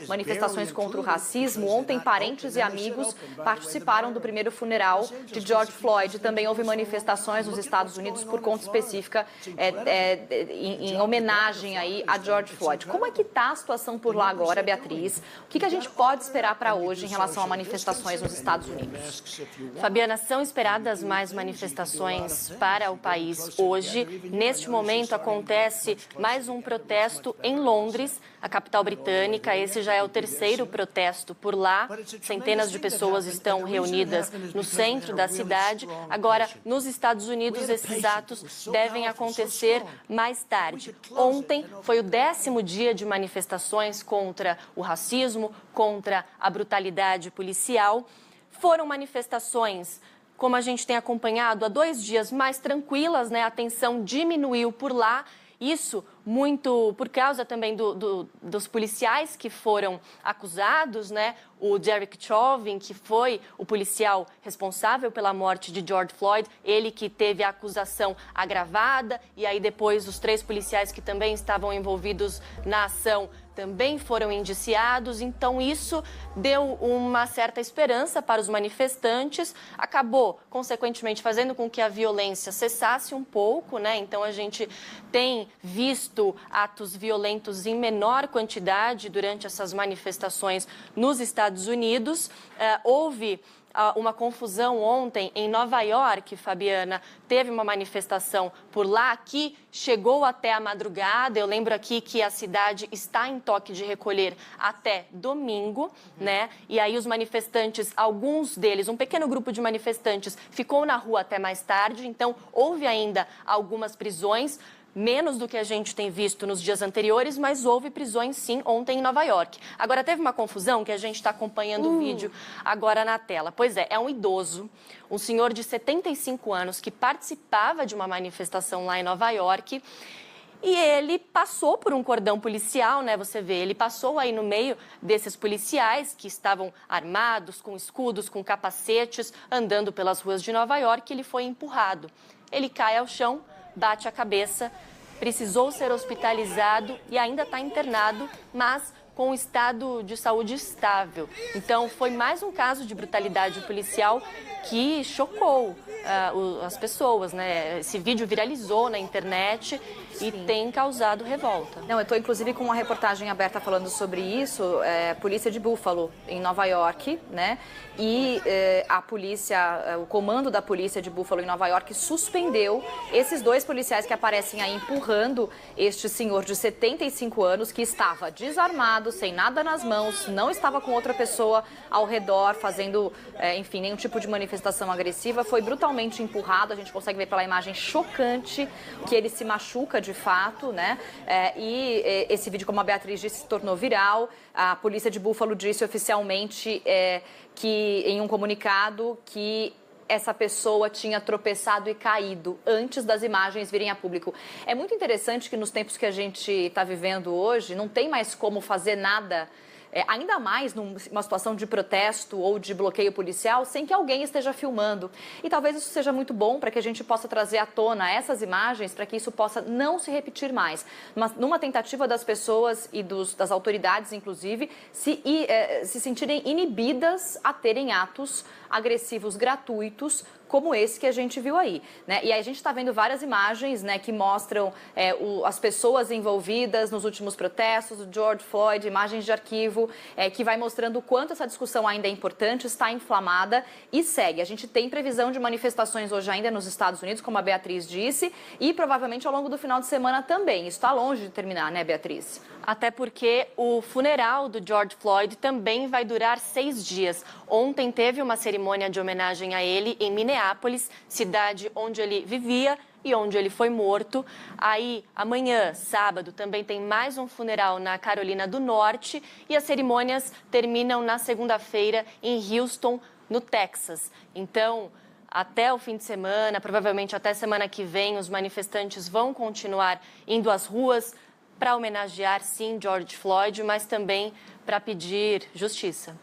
manifestações contra o racismo. Ontem, parentes e amigos participaram do primeiro funeral de George Floyd. Também houve manifestações nos Estados Unidos por conta específica em homenagem aí a George Floyd. Como é que está a situação por lá agora, Beatriz? O que a gente pode esperar para hoje em relação a manifestações nos Estados Unidos? Fabiana, são esperadas mais manifestações para o país hoje. Neste momento acontece mais um protesto em Londres, a capital britânica. Esse já é o terceiro protesto por lá. Centenas de pessoas estão reunidas no centro da cidade. Agora, nos Estados Unidos, esses atos devem acontecer mais tarde. Ontem foi o 10º dia de manifestações contra o racismo, contra a brutalidade policial. Foram manifestações, como a gente tem acompanhado, há 2 dias mais tranquilas, né? A tensão diminuiu por lá. Isso muito por causa também dos policiais que foram acusados, né? O Derek Chauvin, que foi o policial responsável pela morte de George Floyd, ele que teve a acusação agravada, e aí depois os 3 policiais que também estavam envolvidos na ação também foram indiciados. Então isso deu uma certa esperança para os manifestantes, acabou, consequentemente, fazendo com que a violência cessasse um pouco, né? Então a gente tem visto atos violentos em menor quantidade durante essas manifestações nos Estados Unidos. Houve uma confusão ontem em Nova York, Fabiana. Teve uma manifestação por lá que chegou até a madrugada. Eu lembro aqui que a cidade está em toque de recolher até domingo, né? E aí os manifestantes, alguns deles, um pequeno grupo de manifestantes, ficou na rua até mais tarde. Então, houve ainda algumas prisões, menos do que a gente tem visto nos dias anteriores, mas houve prisões, sim, ontem em Nova York. Agora, teve uma confusão que a gente está acompanhando o vídeo agora na tela. Pois é um idoso, um senhor de 75 anos que participava de uma manifestação lá em Nova York, e ele passou por um cordão policial, né? Você vê, ele passou aí no meio desses policiais que estavam armados, com escudos, com capacetes, andando pelas ruas de Nova York. Ele foi empurrado. Ele cai ao chão, bate a cabeça, precisou ser hospitalizado e ainda está internado, mas com um estado de saúde estável. Então, foi mais um caso de brutalidade policial que chocou as pessoas, né? Esse vídeo viralizou na internet e tem causado revolta. Não, eu estou inclusive com uma reportagem aberta falando sobre isso, polícia de Buffalo, em Nova York, né? E a polícia, o comando da polícia de Buffalo em Nova York suspendeu esses 2 policiais que aparecem aí empurrando este senhor de 75 anos que estava desarmado, sem nada nas mãos, não estava com outra pessoa ao redor, fazendo, enfim, nenhum tipo de manifestação agressiva, foi brutalmente empurrado. A gente consegue ver pela imagem chocante que ele se machuca de fato, né? Esse vídeo, como a Beatriz disse, se tornou viral. A polícia de Buffalo disse oficialmente que, em um comunicado, que essa pessoa tinha tropeçado e caído antes das imagens virem a público. É muito interessante que nos tempos que a gente está vivendo hoje, não tem mais como fazer nada, ainda mais numa situação de protesto ou de bloqueio policial, sem que alguém esteja filmando. E talvez isso seja muito bom para que a gente possa trazer à tona essas imagens, para que isso possa não se repetir mais. Mas numa tentativa das pessoas e das autoridades, inclusive, se sentirem inibidas a terem atos agressivos gratuitos, como esse que a gente viu aí, né? E aí a gente está vendo várias imagens, né, que mostram as pessoas envolvidas nos últimos protestos, o George Floyd, imagens de arquivo, que vai mostrando o quanto essa discussão ainda é importante, está inflamada e segue. A gente tem previsão de manifestações hoje ainda nos Estados Unidos, como a Beatriz disse, e provavelmente ao longo do final de semana também. Isso está longe de terminar, né, Beatriz? Até porque o funeral do George Floyd também vai durar 6 dias. Ontem teve uma cerimônia de homenagem a ele em Minneapolis, cidade onde ele vivia e onde ele foi morto. Aí, amanhã, sábado, também tem mais um funeral na Carolina do Norte e as cerimônias terminam na segunda-feira em Houston, no Texas. Então, até o fim de semana, provavelmente até semana que vem, os manifestantes vão continuar indo às ruas para homenagear, sim, George Floyd, mas também para pedir justiça.